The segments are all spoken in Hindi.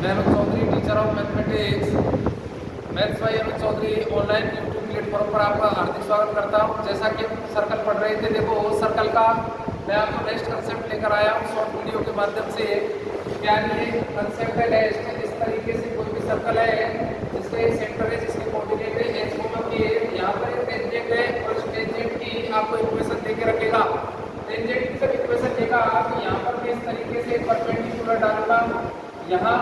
मैं Anuj Chaudhary, teacher of mathematics, maths by Anuj Chaudhary online YouTube platform पर आपका हार्दिक स्वागत करता हूँ। जैसा कि सर्कल पढ़ रहे थे, देखो सर्कल का मैं आपको नेक्स्ट कंसेप्ट लेकर आया हूँ शॉर्ट वीडियो के माध्यम से। क्या ये कंसेप्ट है नेक्स्ट, इस तरीके से कोई भी सर्कल है जिसके सेंटर है, जिसके कोऑर्डिनेट है एक्स कॉमा के, यहाँ पर एक टेंजेंट है और इस टेंजेंट की आपको इक्वेशन दे के रखेगा। टेंजेंट की जब इक्वेशन देगा तो यहाँ पर मैं इस तरीके से परपेंडिकुलर डालूंगा यहाँ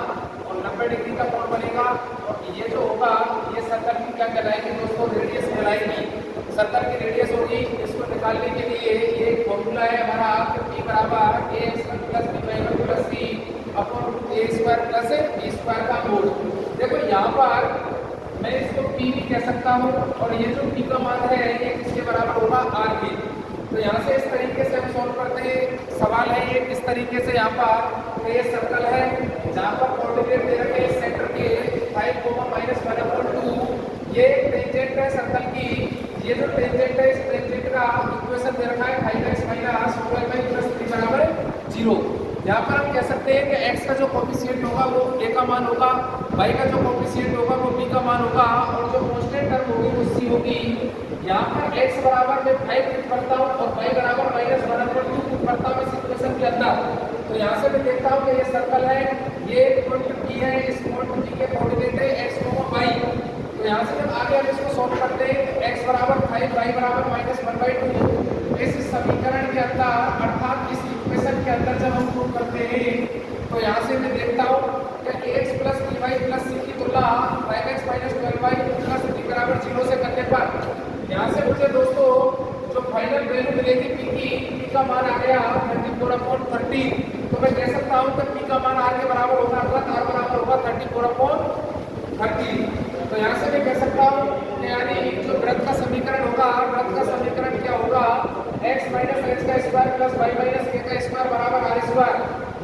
और 90 डिग्री का कोण बनेगा और ये जो होगा ये सर्कल की क्या कहलाएगी दोस्तों, रेडियस कहलाएगी। सर्कल की रेडियस होगी, इसको निकालने के लिए ये फॉर्मूला है हमारा p बराबर ax plus b plus c upon a square plus b square का होल। देखो यहाँ पर मैं इसको p भी कह सकता हूँ और ये जो p का मान है ये किसके बराबर होगा, r के। तो यहाँ से इस तरीके से हम सॉल्व करते हैं। सवाल है ये किस तरीके से, यहाँ पर तो ये सर्कल है जहाँ पर कोऑर्डिनेट दे रखे हैं सेंटर के 5, -1/2। ये टेंजेंट है सर्कल की, ये जो टेंजेंट है इस टेंजेंट का इक्वेशन दे रखा है 5x - 12y + 3 बराबर 0। यहाँ पर हम कह सकते हैं कि x का जो कोफिशिएंट होगा वो a का मान होगा, y का जो कोफिशिएंट होगा वो b का मान होगा और जो कांस्टेंट टर्म होगी वो c होगी। यहाँ पर x बराबर मैं 5 पुट करता हूँ और y बराबर -1/2 पुट करता हूँ इस इक्वेशन के अंदर। तो यहाँ से मैं देखता हूँ कि ये सर्कल है, ये पॉइंट p है, इस पॉइंट p के कोऑर्डिनेट है x, y। तो यहाँ से जब आगे हम इसको सॉल्व करते हैं तो x बराबर 5, y बराबर -1/2 इस समीकरण के अंदर अर्थात इस इक्वेशन के अंदर जब हम प्रूव करते हैं तो यहाँ से मैं देखता हूँ कि ax + by + c की तुलना 5x - 12y + 3 बराबर 0 से करने पर यहाँ से मुझे दोस्तों जो फाइनल वैल्यू मिलेगी p का मान आ गया 34/30। तो मैं कह सकता हूँ कि p का मान r के बराबर होगा, अर्थात r बराबर होगा 34/30। तो यहाँ से मैं कह सकता हूँ यानी जो वृत्त का समीकरण होगा, वृत्त का समीकरण क्या होगा, x - h का स्क्वायर प्लस y - k का स्क्वायर बराबर r स्क्वायर।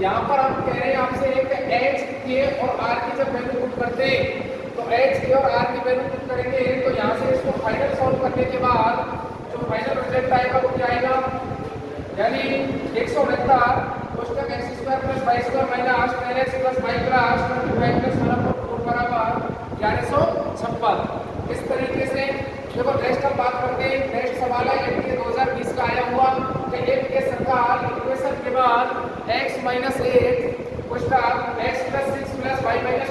यहाँ पर हम कह रहे हैं आपसे कि h, k और r की जब वैल्यू पुट करते हैं तो h, k और r की वैल्यू पुट करेंगे तो यहाँ से इसको फाइनल सॉल्व करने के बाद जो फाइनल रिजल्ट आएगा वो क्या आएगा, यानी 169 कोष्टक x square plus y square minus 10x plus y plus 25 plus 1/4 बराबर 1156। इस तरीके से देखो नेक्स्ट हम बात करते हैं। नेक्स्ट सवाल है एमपीए 2020 का आया हुआ कि एमपीए सरकार इक्वेशन के बाद x - 8 कोष्टक x + 6 + y - 10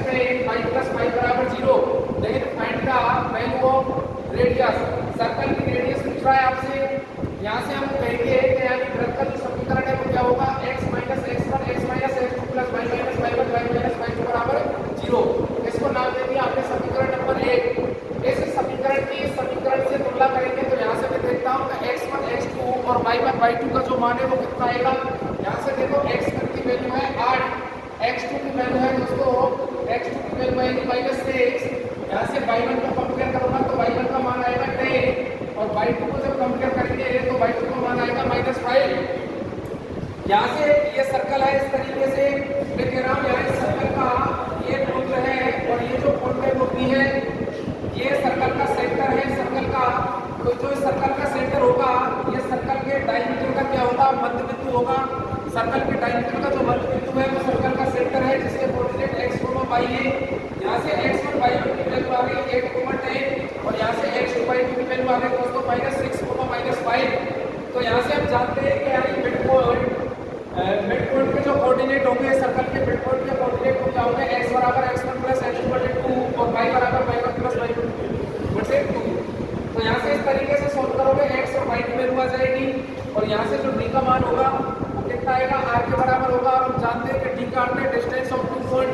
y + 5 बराबर 0। लेकिन find the value of radius, circle की रेडियस पूछ रहा है आपसे। यहाँ से हम कहेंगे कि यानी वृत्त का जो समीकरण है वो क्या होगा, x - x1 x - x2 + y - y1 y y बराबर 0। इसको नाम दे दिया आपने समीकरण नंबर 1। इस समीकरण की समीकरण से तुलना करेंगे तो यहाँ से मैं देखता हूँ कि x1 x2 और y1 y2 का जो मान है वो कितना आएगा। यहाँ से देखो x1 की वैल्यू है 8, x2 की वैल्यू है दोस्तों, x2 की वैल्यू आएगी -6। यहाँ से y1 को कंपेयर करूंगा तो y1 का मान आएगा 10 और y2 को जब कंपेयर करेंगे तो y2 का मान आएगा -5। यहाँ से ये सर्कल है इस तरीके से मैं कह रहा हूँ, यहाँ इस सर्कल का ये पॉइंट है और ये जो पॉइंट है वो भी है, ये सर्कल का सेंटर है सर्कल का। तो जो सर्कल का सेंटर होगा ये सर्कल के डायमीटर का क्या होगा, मध्य बिंदु होगा। सर्कल के डायमीटर का जो मध्य बिंदु है वो सर्कल का सेंटर है जिसके कोऑर्डिनेट x, y है। यहाँ से x1 y1 की वैल्यू आ गई 8, 10 और यहाँ से x2 y2 की वैल्यू आ गई दोस्तों -6, -5। तो यहाँ से हम जानते हैं कि यानी मिड पॉइंट के जो कोऑर्डिनेट होंगे सर्कल के मिड पॉइंट के कोऑर्डिनेट को क्या होंगे, x बराबर x1 + h2/2 और y बराबर y1 + y2/2। तो यहाँ से इस तरीके से सॉल्व करोगे x और y की वैल्यू आ जाएगी और यहाँ से जो d का मान होगा वो कितना आएगा, r के बराबर होगा। और हम जानते हैं कि d का अर्थ है डिस्टेंस ऑफ टू पॉइंट,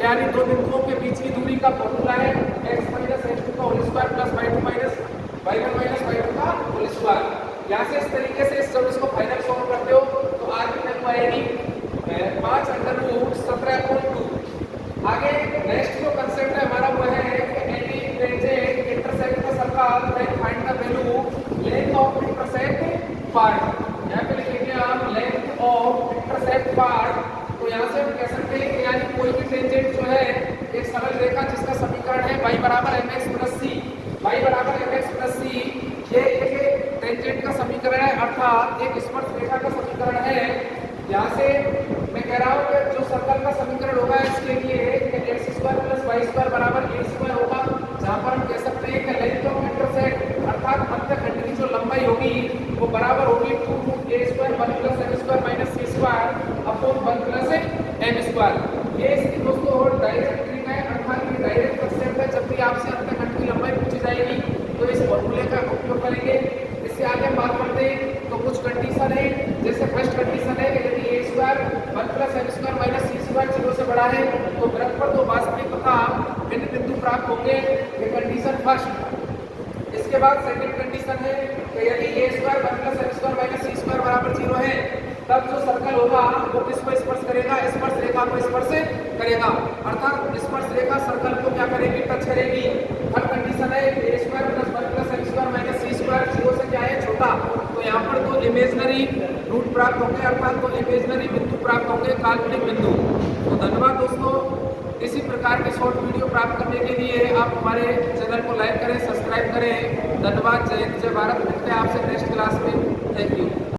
यानी दो बिंदुओं के बीच की दूरी का फॉर्मूला है x - h2 का whole square plus y2 - y1 - y2 का होल स्क्वायर। यहाँ से इस तरीके से जब इसको फाइनल सॉल्व करते हो तो r की वैल्यू आएगी 5√17.2। आगे नेक्स्ट जो कंसेप्ट है हमारा वो है कि any tangent intersect the circle then find the value length of intersect part. यहाँ पे लिखेंगे आप लेंथ ऑफ इंटरसेक्ट पार्ट। तो यहाँ से हम कह सकते हैं कि यानी कोई भी टेंजेंट जो है एक सरल रेखा जिसका समीकरण है y बराबर mx + c, y बराबर mx + c, ये एक टेंजेंट का समीकरण है अर्थात एक स्पर्शरेखा का समीकरण है। यहाँ से मैं कह रहा हूँ कि जो सर्कल का समीकरण होगा इसके लिए ये इसकी दोस्तों डायरेक्ट ट्रिक है, अर्थात ये डायरेक्ट कंसेप्ट है। जब भी आपसे अंतःखंड की लंबाई पूछी जाएगी तो इस फॉर्मूले का उपयोग करेंगे। इससे आगे हम बात करते हैं तो कुछ कंडीशन है। जैसे फर्स्ट कंडीशन है कि यदि ए स्क्वायर 1 + m² - c स्क्वायर 0 से बड़ा है तो घनफल तो वास्तविक तथा भिन्न बिंदु प्राप्त होंगे। ये कंडीशन फर्स्ट। इसके बाद सेकंड कंडीशन है कि यदि a square 1 + m² - c square बराबर 0 है तब जो सर्कल होगा वो किसको स्पर्श करेगा? स्पर्श रेखा को स्पर्श करेगा, अर्थात स्पर्श रेखा सर्कल को क्या करेगी? टच करेगी। थर्ड कंडीशन है a square + 1 + m² - c square 0 से क्या है? छोटा। तो यहाँ पर तो इमेजिनरी रूट प्राप्त होंगे, अर्थात तो इमेजिनरी बिंदु प्राप्त होंगे, काल्पनिक बिंदु। तो धन्यवाद दोस्तों। इसी प्रकार के शॉर्ट वीडियो प्राप्त करने के लिए आप हमारे चैनल को लाइक करें, सब्सक्राइब करें। धन्यवाद। जय हिंद, जय भारत।